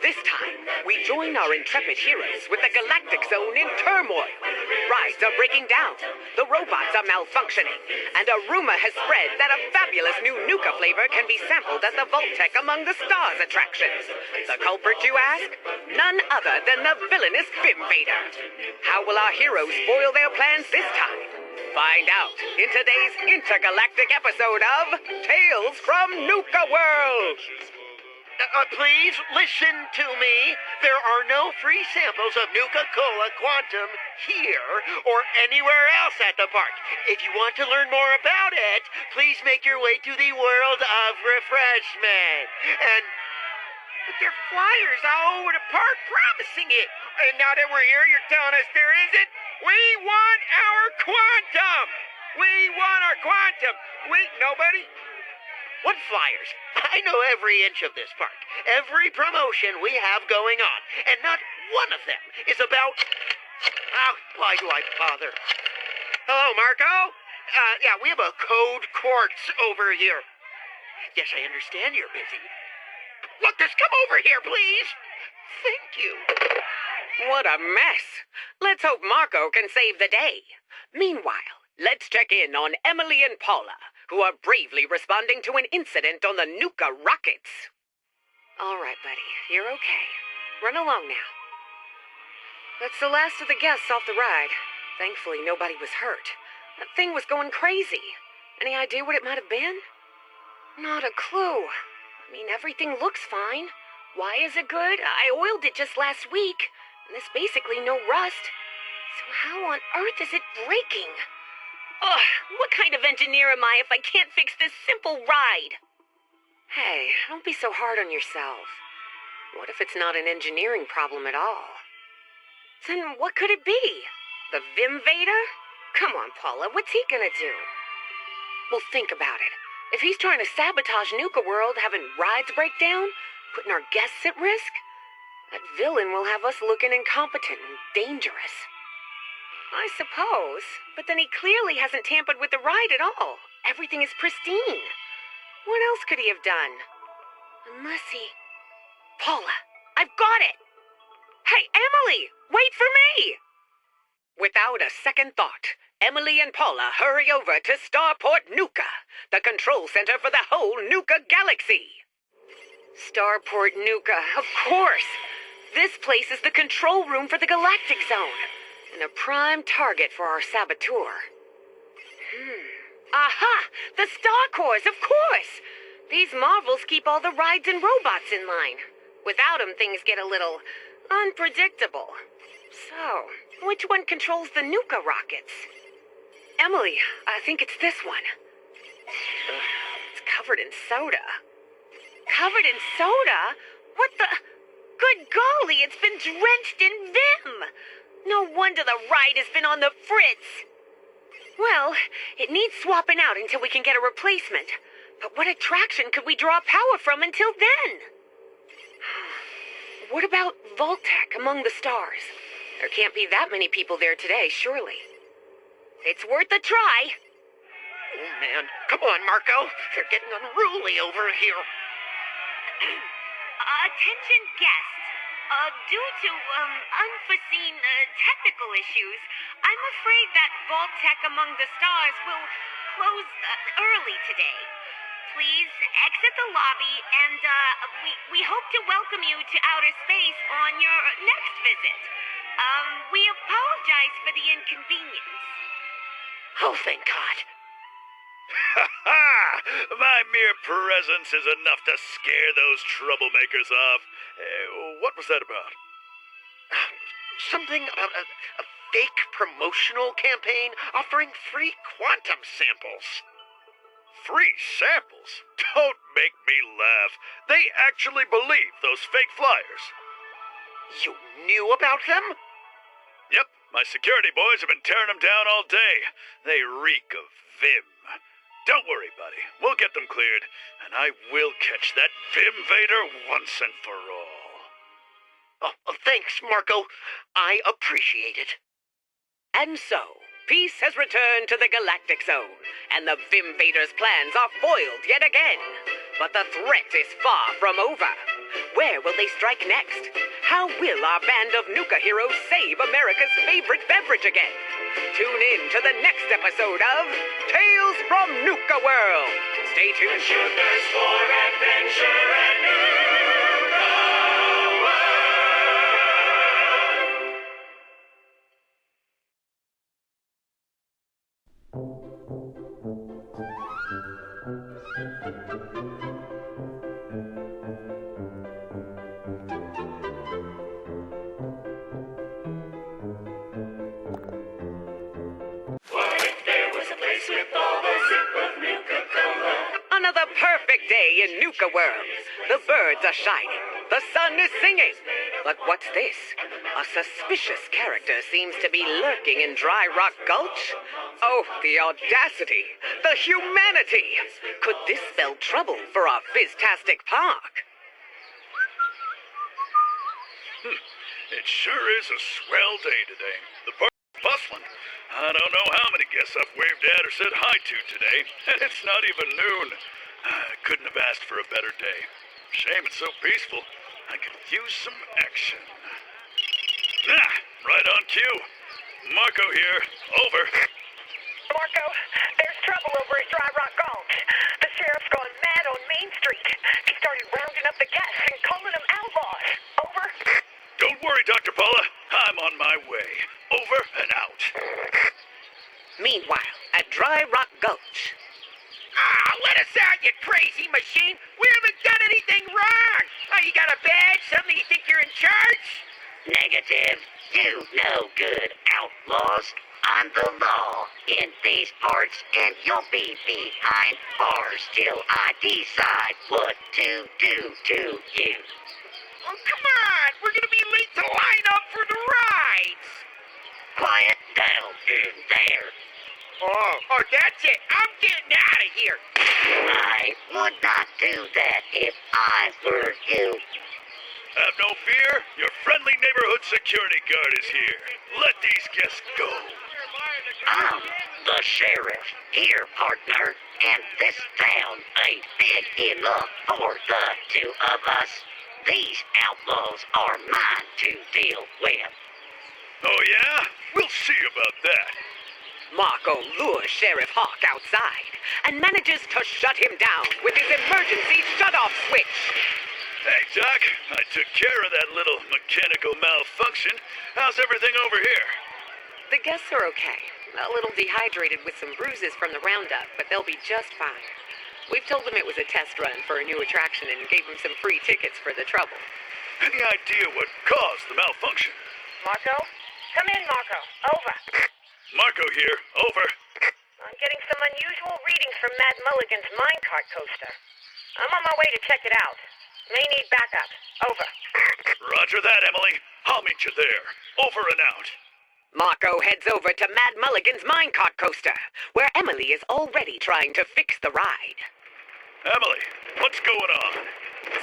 This time, we join our intrepid heroes with the galactic zone in turmoil. Rides are breaking down, the robots are malfunctioning, and a rumor has spread that a fabulous new Nuka flavor can be sampled at the Vault-Tec Among the Stars attractions. The culprit, you ask? None other than the villainous Invader. How will our heroes foil their plans this time? Find out in today's intergalactic episode of Tales from Nuka-World. Please listen to me. There are no free samples of Nuka-Cola Quantum here or anywhere else at the park. If you want to learn more about it, please make your way to the world of refreshment. But there are flyers all over the park promising it. And now that we're here, you're telling us there isn't? We want our Quantum! We want our Quantum! Nobody? What flyers? I know every inch of this park, every promotion we have going on, and not one of them is about... why do I bother? Hello, Marco? Yeah, we have a code quartz over here. Yes, I understand you're busy. Look, just come over here, please. Thank you. What a mess. Let's hope Marco can save the day. Meanwhile, let's check in on Emily and Paula, who are bravely responding to an incident on the Nuka rockets. All right, buddy. You're okay. Run along now. That's the last of the guests off the ride. Thankfully, nobody was hurt. That thing was going crazy. Any idea what it might have been? Not a clue. I mean, everything looks fine. Why is it good? I oiled it just last week, and there's basically no rust. So how on earth is it breaking? Ugh, what kind of engineer am I if I can't fix this simple ride? Hey, don't be so hard on yourself. What if it's not an engineering problem at all? Then what could it be? The Invader? Come on, Paula, what's he gonna do? Well, think about it. If he's trying to sabotage Nuka-World, having rides break down, putting our guests at risk, that villain will have us looking incompetent and dangerous. I suppose, but then he clearly hasn't tampered with the ride at all. Everything is pristine. What else could he have done? Unless he... Paula, I've got it! Hey, Emily! Wait for me! Without a second thought, Emily and Paula hurry over to Starport Nuka, the control center for the whole Nuka galaxy. Starport Nuka, of course. This place is the control room for the Galactic Zone, and a prime target for our saboteur. Aha! The Star Cores, of course! These marvels keep all the rides and robots in line. Without them, things get a little unpredictable. So, which one controls the Nuka rockets? Emily, I think it's this one. It's covered in soda. Covered in soda? What the... Good golly, it's been drenched in vim! No wonder the ride has been on the fritz. Well, it needs swapping out until we can get a replacement. But what attraction could we draw power from until then? What about Voltec among the stars? There can't be that many people there today, surely. It's worth a try. Oh, man. Come on, Marco. They're getting unruly over here. Attention guests. Due to, unforeseen, technical issues, I'm afraid that Voltec among the stars will close, early today. Please exit the lobby, and, we hope to welcome you to outer space on your next visit. We apologize for the inconvenience. Oh, thank God. Ha ha! My mere presence is enough to scare those troublemakers off. What was that about? Something about a fake promotional campaign offering free quantum samples. Free samples? Don't make me laugh. They actually believe those fake flyers. You knew about them? Yep, my security boys have been tearing them down all day. They reek of vim. Don't worry, buddy. We'll get them cleared, and I will catch that Vim Vader once and for all. Oh, thanks, Marco. I appreciate it. And so, peace has returned to the Galactic Zone, and the Vim Vaders' plans are foiled yet again. But the threat is far from over. Where will they strike next? How will our band of Nuka heroes save America's favorite beverage again? Tune in to the next episode of Tales from Nuka-World. Stay tuned. Shooters for adventure and Nuka-World. With all the zip of Nuka-Cola. Another perfect day in Nuka-World. The birds are shining. The sun is singing. But what's this? A suspicious character seems to be lurking in Dry Rock Gulch. Oh, the audacity. The humanity. Could this spell trouble for our Fizztastic Park? It sure is a swell day today. The park's bustling. I don't know how many guests I've waved at or said hi to today, and it's not even noon. I couldn't have asked for a better day. Shame it's so peaceful. I could use some action. Right on cue. Marco here. Over. Marco, there's trouble over at Dry Rock Gulch. The sheriff's gone mad on Main Street. He started rounding up the guests and calling them outlaws. Over. Don't worry, Dr. Paula. I'm on my way. Over and out. Meanwhile, at Dry Rock Gulch. Let us out, you crazy machine! We haven't done anything wrong! You got a badge? Something you think you're in charge? Negative. You no good outlaws. I'm the law in these parts, and you'll be behind bars till I decide what to do to you. Oh, come on! We're gonna be late to line up for the rides! Quiet down in there. Oh, that's it! I'm getting out of here! I would not do that if I were you. Have no fear. Your friendly neighborhood security guard is here. Let these guests go. I'm the sheriff here, partner, and this town ain't big enough for the two of us. These outlaws are mine to deal with. Oh, yeah? We'll see about that. Marco lures Sheriff Hawk outside and manages to shut him down with his emergency shut-off switch. Hey, Doc, I took care of that little mechanical malfunction. How's everything over here? The guests are okay. A little dehydrated with some bruises from the roundup, but they'll be just fine. We've told them it was a test run for a new attraction and gave them some free tickets for the trouble. Any idea what caused the malfunction? Marco? Come in, Marco. Over. Marco here. Over. I'm getting some unusual readings from Matt Mulligan's minecart coaster. I'm on my way to check it out. May need backup. Over. Roger that, Emily. I'll meet you there. Over and out. Marco heads over to Mad Mulligan's minecart coaster, where Emily is already trying to fix the ride. Emily, what's going on?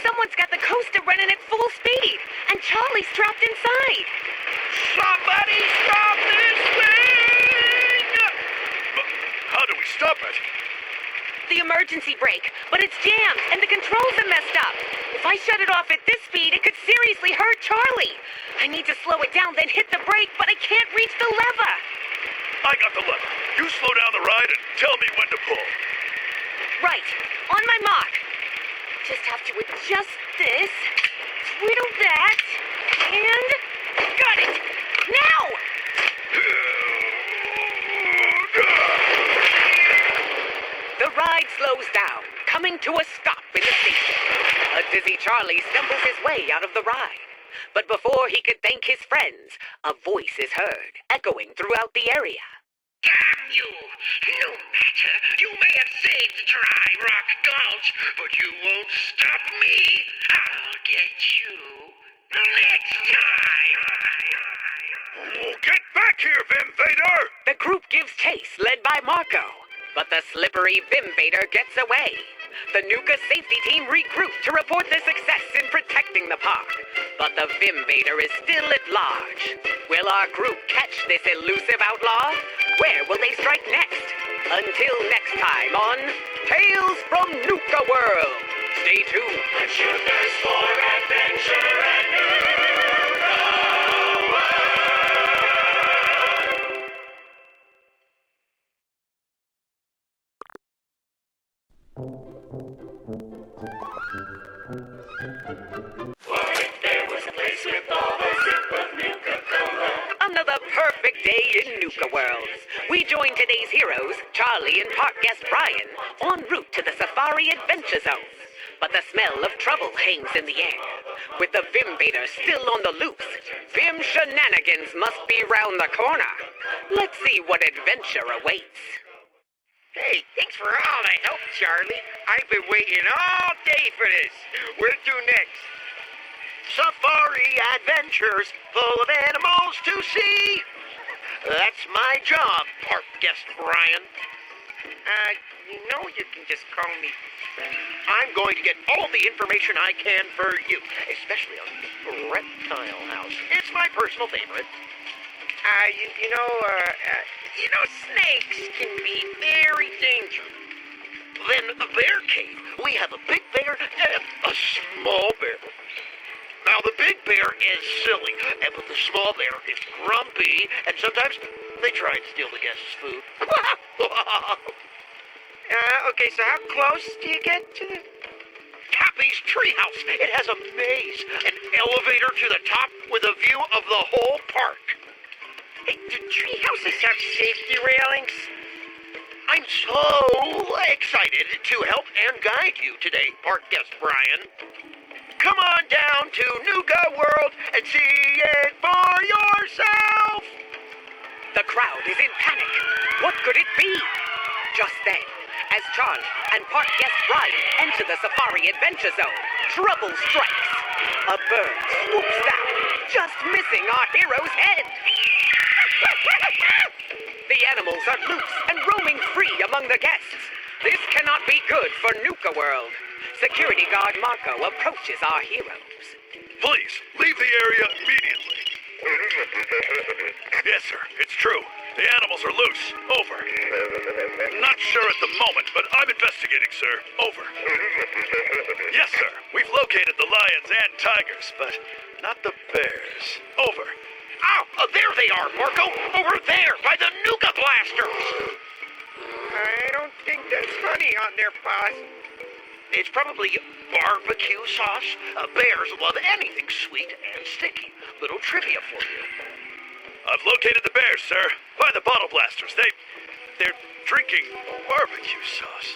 Someone's got the coaster running at full speed, and Charlie's trapped inside. Somebody stop this thing! How do we stop it? The emergency brake, but it's jammed, and the controls are messed up. If I shut it off at this speed, it could seriously hurt Charlie. I need to slow it down, then hit the brake, but I can't reach the lever. I got the lever. You slow down the ride and tell me when to pull. Right, on my mark. Just have to adjust this, twiddle that, and got it! Now! The ride slows down, coming to a stop in the station. A dizzy Charlie stumbles his way out of the ride. But before he could thank his friends, a voice is heard, echoing throughout the area. Damn you! No matter. You may have saved Dry Rock Gulch, but you won't stop me. I'll get you next time. Oh, get back here, Vimvader! The group gives chase, led by Marco. But the slippery Vimvader gets away. The Nuka safety team regroup to report their success in protecting the park. But the Vimvader is still at large. Will our group catch this elusive outlaw? Where will they strike next? Until next time on Tales from Nuka-World. Stay tuned. Sugar's for adventure and Nuka-World. What if there was a place with all the zip of Nuka-Cola? Another perfect day in Nuka-World. We join today's heroes, Charlie and park guest Brian, en route to the Safari Adventure Zone. But the smell of trouble hangs in the air. With the Vimvader still on the loose, Vim shenanigans must be round the corner. Let's see what adventure awaits. Hey, thanks for all the help, Charlie. I've been waiting all day for this. Where to next? Safari adventures full of animals to see. That's my job, park guest Brian. You can just call me. I'm going to get all the information I can for you, especially on the reptile house. It's my personal favorite. Snakes can be very dangerous. Then a bear cave. We have a big bear and a small bear. Now, the big bear is silly, but the small bear is grumpy, and sometimes they try and steal the guests' food. Okay, so how close do you get to the... Cappy's treehouse. It has a maze, an elevator to the top with a view of the whole park. Hey, do treehouses have safety railings? I'm so excited to help and guide you today, park guest Brian. Come on down to Nuka-World and see it for yourself! The crowd is in panic. What could it be? Just then, as Charlie and park guest Brian enter the Safari Adventure Zone, trouble strikes. A bird swoops down, just missing our hero's head. The animals are loose and roaming free among the guests. This cannot be good for Nuka-World. Security guard Marco approaches our heroes. Please, leave the area immediately. Yes, sir, it's true. The animals are loose. Over. Not sure at the moment, but I'm investigating, sir. Over. Yes, sir. We've located the lions and tigers, but not the bears. Over. Oh, there they are, Marco. Over there, by the Nuka blasters. I don't think that's honey on their paws. It's probably barbecue sauce. Bears love anything sweet and sticky. Little trivia for you. I've located the bears, sir. By the bottle blasters. They're drinking barbecue sauce.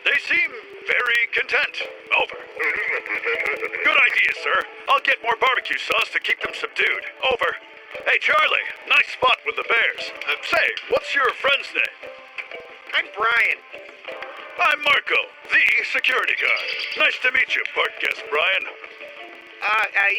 They seem very content. Over. Good idea, sir. I'll get more barbecue sauce to keep them subdued. Over. Hey, Charlie. Nice spot with the bears. Say, what's your friend's name? I'm Brian. I'm Marco, the security guard. Nice to meet you, part guest Brian.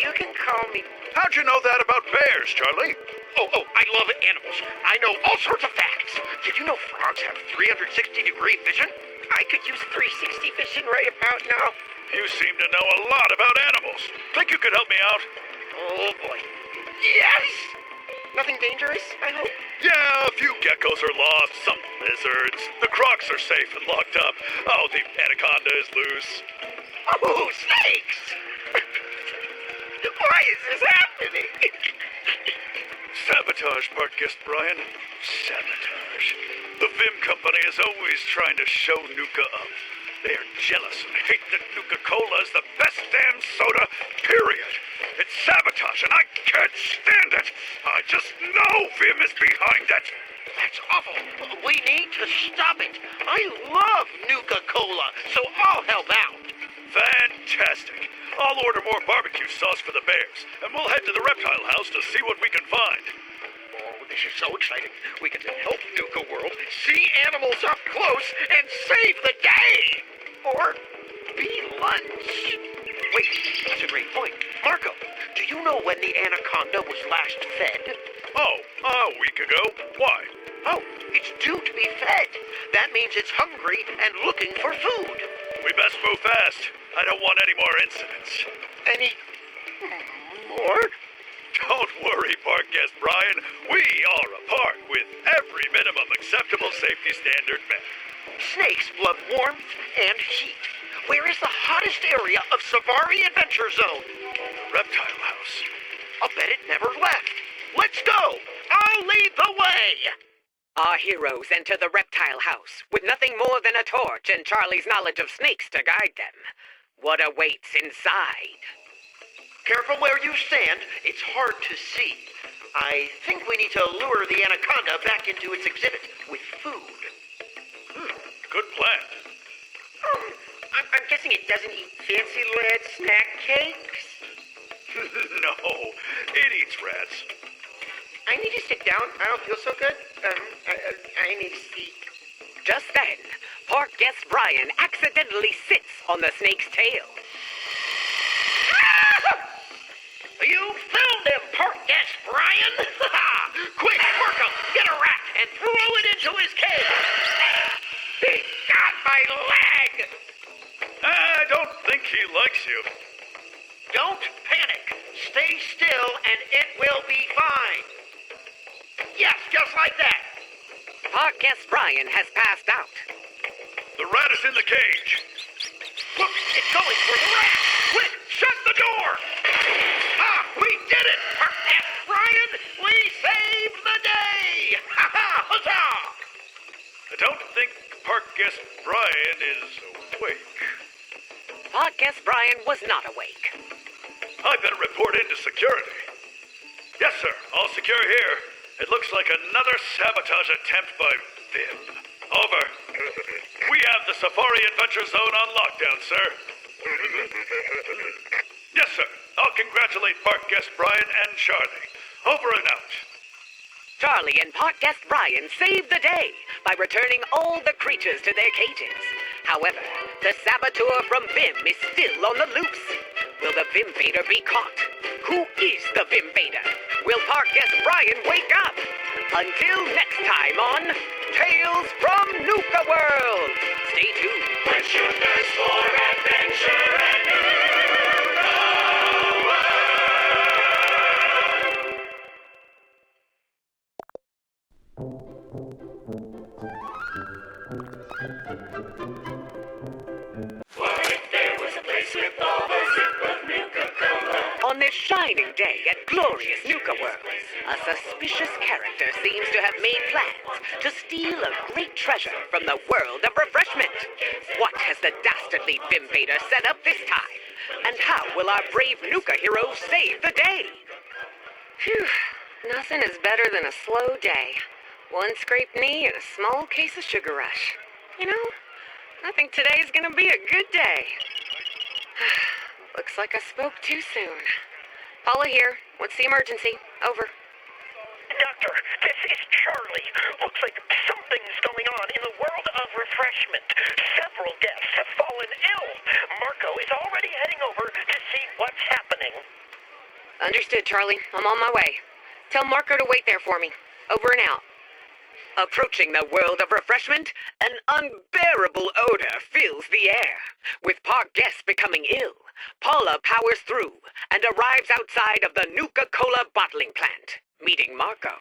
You can call me... How'd you know that about bears, Charlie? Oh, I love animals. I know all sorts of facts. Did you know frogs have 360-degree vision? I could use 360 vision right about now. You seem to know a lot about animals. Think you could help me out? Oh, boy. Yes! Nothing dangerous, I hope? Yeah, a few geckos are lost, some lizards. The crocs are safe and locked up. Oh, the anaconda is loose. Oh, snakes! Why is this happening? Sabotage, part guest Brian. Sabotage. The Vim Company is always trying to show Nuka up. They are jealous and hate that Nuka-Cola is the best damn soda, period. It's sabotage, and I can't stand it. I just know Vim is behind it. That's awful. We need to stop it. I love Nuka-Cola, so I'll help out. Fantastic. I'll order more barbecue sauce for the bears, and we'll head to the reptile house to see what we can find. Oh, this is so exciting. We can help Nuka-World see animals up close and save the day. Or be lunch. Wait, that's a great point. Marco, do you know when the anaconda was last fed? Oh, a week ago. Why? Oh, it's due to be fed. That means it's hungry and looking for food. We best move fast. I don't want any more incidents. Any more? Don't worry, park guest Brian. We are a park with every minimum acceptable safety standard met. Snakes love warmth and heat. Where is the hottest area of Safari Adventure Zone? The reptile house. I'll bet it never left. Let's go! I'll lead the way! Our heroes enter the reptile house with nothing more than a torch and Charlie's knowledge of snakes to guide them. What awaits inside? Careful where you stand. It's hard to see. I think we need to lure the anaconda back into its exhibit with food. Good plan. I'm guessing it doesn't eat fancy lead snack cakes? No, it eats rats. I need to sit down. I don't feel so good. I need to speak. Just then, park guest Brian accidentally sits on the snake's tail. You found him, park guest Brian! Quick, Marco, get a rat and throw it into his cage! He got my leg! I don't think he likes you. Don't panic. Stay still and it will be fine. Yes, just like that. Park guest Brian has passed out. The rat is in the cage. Look, it's going for the rat. Quick, shut the door. We did it, park guest Brian. We saved the day. Ha ha, huzzah! I don't think park guest Brian is awake. Park guest Brian was not awake. I better report into security. Yes, sir. All secure here. It looks like another sabotage attempt by Vim. Over. We have the Safari Adventure Zone on lockdown, sir. Yes, sir. I'll congratulate park guest Brian and Charlie. Over and out. Charlie and park guest Brian saved the day by returning all the creatures to their cages. However, the saboteur from Vim is still on the loose. Will the Vim Vader be caught? Who is the Vim Vader? Will park guest Brian wake up? Until next time on Tales from Nuka-World. Stay tuned. Push your thirst for adventure and Nuka-World. shining day at glorious Nuka-World, a suspicious character seems to have made plans to steal a great treasure from the world of refreshment. What has the dastardly Vimvader set up this time? And how will our brave Nuka heroes save the day? Phew. Nothing is better than a slow day. One scraped knee and a small case of sugar rush. You know, I think today's gonna be a good day. Looks like I spoke too soon. Paula here. What's the emergency? Over. Doctor, this is Charlie. Looks like something's going on in the world of refreshment. Several guests have fallen ill. Marco is already heading over to see what's happening. Understood, Charlie. I'm on my way. Tell Marco to wait there for me. Over and out. Approaching the world of refreshment, an unbearable odor fills the air. With park guests becoming ill, Paula powers through and arrives outside of the Nuka-Cola bottling plant, meeting Marco.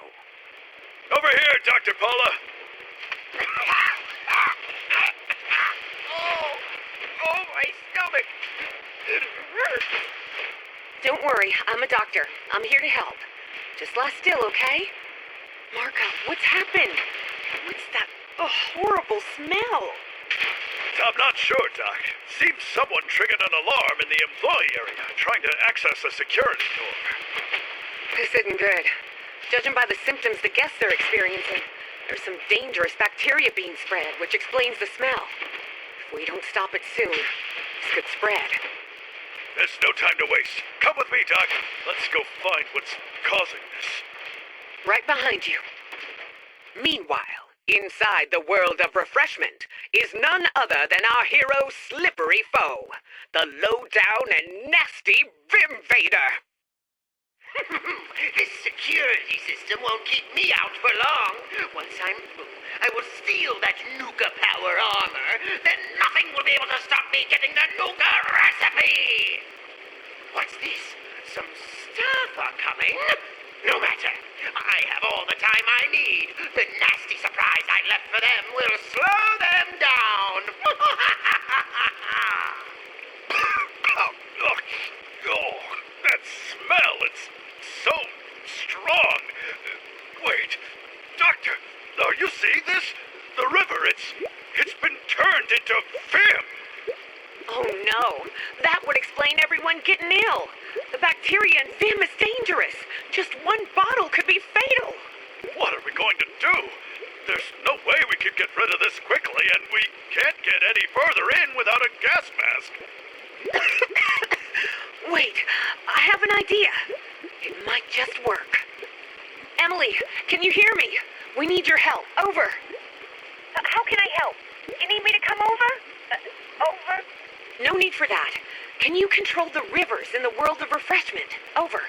Over here, Dr. Paula. Oh, my stomach. It hurts. Don't worry, I'm a doctor. I'm here to help. Just lie still, okay? Marco, what's happened? What's that horrible smell? I'm not sure, Doc. Seems someone triggered an alarm in the employee area, trying to access a security door. This isn't good. Judging by the symptoms the guests are experiencing, there's some dangerous bacteria being spread, which explains the smell. If we don't stop it soon, this could spread. There's no time to waste. Come with me, Doc. Let's go find what's causing this. Right behind you. Meanwhile, inside the world of refreshment is none other than our hero slippery foe, the low-down and nasty Vimvader. This security system won't keep me out for long. Once I'm through, I will steal that Nuka power armor. Then nothing will be able to stop me getting the Nuka recipe. What's this? Some staff are coming? No matter. I have all the time I need. The nasty surprise I left for them will slow them down. Oh, that smell, it's so strong. Wait, Doctor, are you seeing this? The river, it's been turned into Vim. Oh no, that would explain everyone getting ill. The bacteria in Vim is dangerous. Just one bottle could be fatal. What are we going to do? There's no way we could get rid of this quickly, and we can't get any further in without a gas mask. Wait, I have an idea. It might just work. Emily, can you hear me? We need your help. Over. How can I help? You need me to come over? Over? No need for that. Can you control the rivers in the world of refreshment? Over.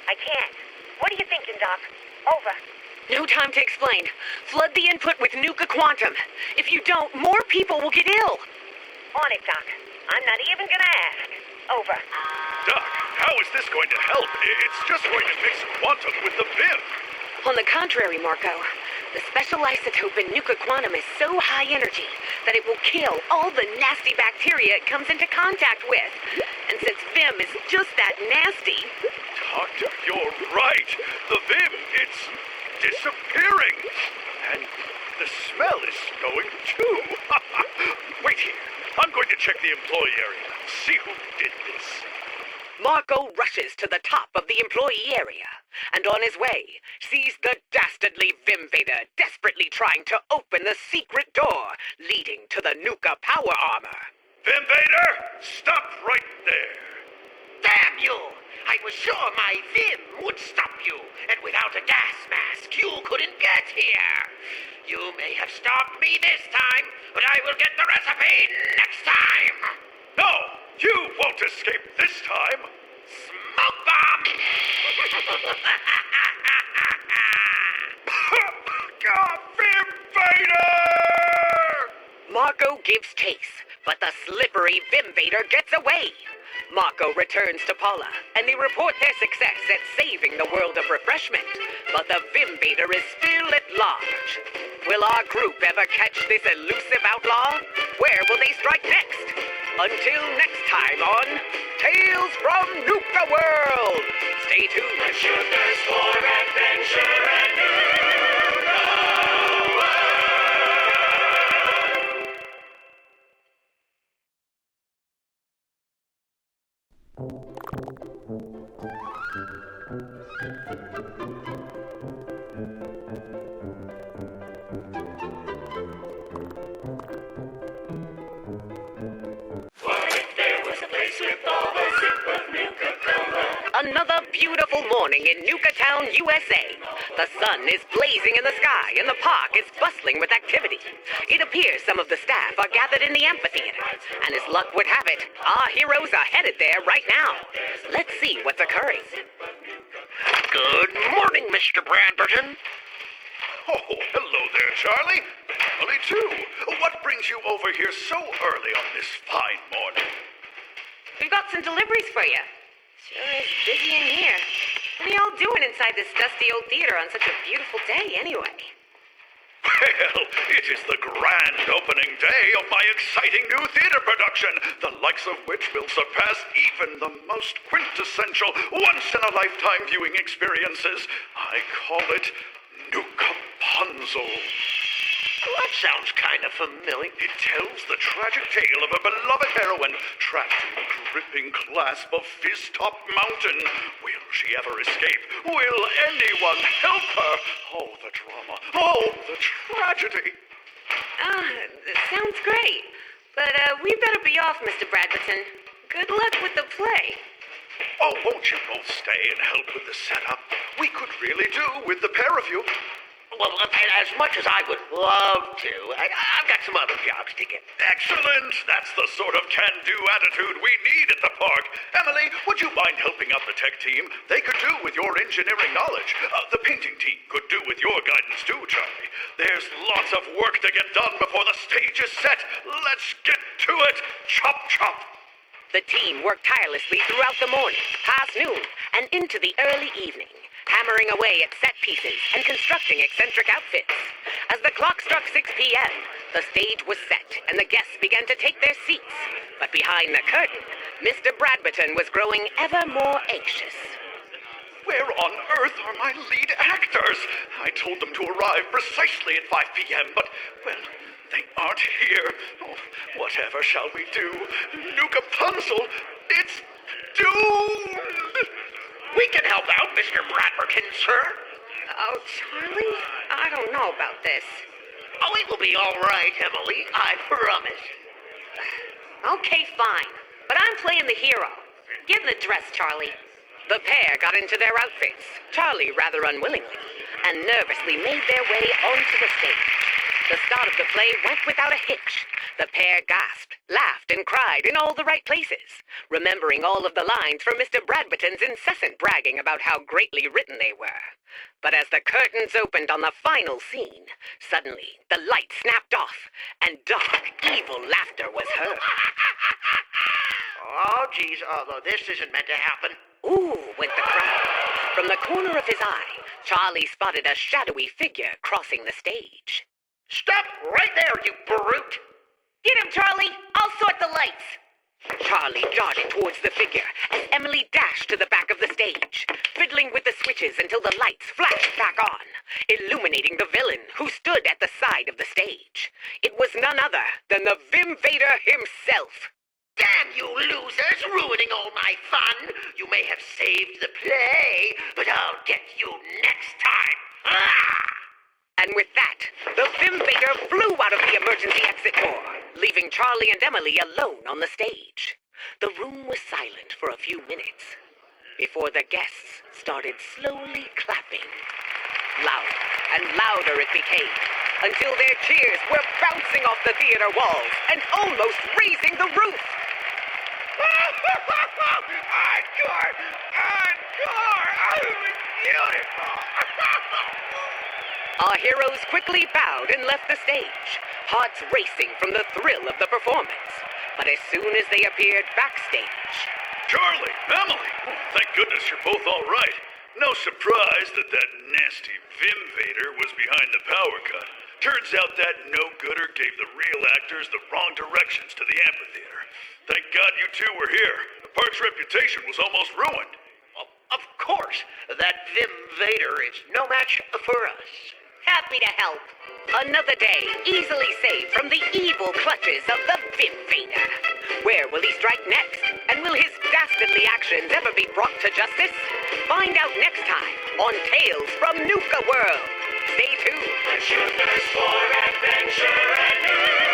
I can't. What are you thinking, Doc? Over. No time to explain. Flood the input with Nuka Quantum. If you don't, more people will get ill. On it, Doc. I'm not even gonna ask. Over. Doc, how is this going to help? It's just going to mix quantum with the Vim. On the contrary, Marco, the special isotope in Nuka Quantum is so high energy that it will kill all the nasty bacteria it comes into contact with. And since Vim is just that nasty... Doctor, you're right. The Vim, it's disappearing. And the smell is going too. Wait here. I'm going to check the employee area. See who did this. Marco rushes to the top of the employee area, and on his way, sees the dastardly Vimvader desperately trying to open the secret door leading to the Nuka power armor. Vimvader, stop right there. Damn you! I was sure my Vim would stop you, and without a gas mask, you couldn't get here. You may have stopped me this time, but I will get the recipe next time. No, you won't escape this time. Smoke bomb! Vimvader! Marco gives chase, but the slippery Vimvader gets away. Marco returns to Paula, and they report their success at saving the world of refreshment. But the Vimvader is still at large. Will our group ever catch this elusive outlaw? Where will they strike next? Until next time on Tales from Nuka-World. Stay tuned. Shoot, there's more adventure and Another beautiful morning in Nuka-Town, USA. The sun is blazing in the sky and the park is bustling with activity. It appears some of the staff are gathered in the amphitheater, and as luck would have it, our heroes are headed there right now. Let's see what's occurring. Good morning, Mr. Bradberton. Oh, hello there, Charlie. Emily, too. What brings you over here so early on this fine morning? We've got some deliveries for you. Sure is busy in here. What are y'all doing inside this dusty old theater on such a beautiful day, anyway? Well, it is the grand opening day of my exciting new theater production, the likes of which will surpass even the most quintessential, once-in-a-lifetime viewing experiences. I call it Nuka-Punzel. Well, that sounds kind of familiar. It tells the tragic tale of a beloved heroine trapped in the gripping clasp of Fizz-Top Mountain. Will she ever escape? Will anyone help her? Oh, the drama. Oh, the tragedy. Sounds great. But we better be off, Mr. Bradberton. Good luck with the play. Oh, won't you both stay and help with the setup? We could really do with the pair of you. Well, as much as I would love to, I've got some other jobs to get. Excellent! That's the sort of can-do attitude we need at the park. Emily, would you mind helping out the tech team? They could do with your engineering knowledge. The painting team could do with your guidance too, Charlie. There's lots of work to get done before the stage is set. Let's get to it! Chop, chop! The team worked tirelessly throughout the morning, past noon, and into the early evening, hammering away at set pieces and constructing eccentric outfits. As the clock struck 6 p.m., the stage was set and the guests began to take their seats. But behind the curtain, Mr. Bradberton was growing ever more anxious. Where on earth are my lead actors? I told them to arrive precisely at 5 p.m., but, well, they aren't here. Oh, whatever shall we do? Nuka-Punzel, it's doomed! We can help out, Mr. Bradberton, sir. Oh, Charlie? I don't know about this. Oh, it will be all right, Emily. I promise. Okay, fine. But I'm playing the hero. Give the dress, Charlie. The pair got into their outfits, Charlie rather unwillingly, and nervously made their way onto the stage. The start of the play went without a hitch. The pair gasped, laughed, and cried in all the right places, remembering all of the lines from Mr. Bradberton's incessant bragging about how greatly written they were. But as the curtains opened on the final scene, suddenly the light snapped off, and dark, evil laughter was heard. Oh, geez, this isn't meant to happen. Ooh, went the crowd. From the corner of his eye, Charlie spotted a shadowy figure crossing the stage. Stop right there, you brute! Get him, Charlie! I'll sort the lights! Charlie darted towards the figure as Emily dashed to the back of the stage, fiddling with the switches until the lights flashed back on, illuminating the villain who stood at the side of the stage. It was none other than the Vimvader himself. Damn you losers, ruining all my fun! You may have saved the play, but I'll get you next time! Ah! And with that, the Vimvader flew out of the emergency exit door, leaving Charlie and Emily alone on the stage. The room was silent for a few minutes, before the guests started slowly clapping. Louder and louder it became, until their cheers were bouncing off the theater walls and almost raising the roof. Encore! Encore! Oh, beautiful! Our heroes quickly bowed and left the stage, hearts racing from the thrill of the performance. But as soon as they appeared backstage... Charlie, Emily, thank goodness you're both all right. No surprise that nasty Vimvader was behind the power cut. Turns out that no-gooder gave the real actors the wrong directions to the amphitheater. Thank God you two were here. The park's reputation was almost ruined. Well, of course, that Vim Vader is no match for us. Happy to help. Another day easily saved from the evil clutches of the Vim Vader. Where will he strike next? And will his dastardly actions ever be brought to justice? Find out next time on Tales from Nuka-World. Stay tuned. The truth is for adventure and Nuka-World.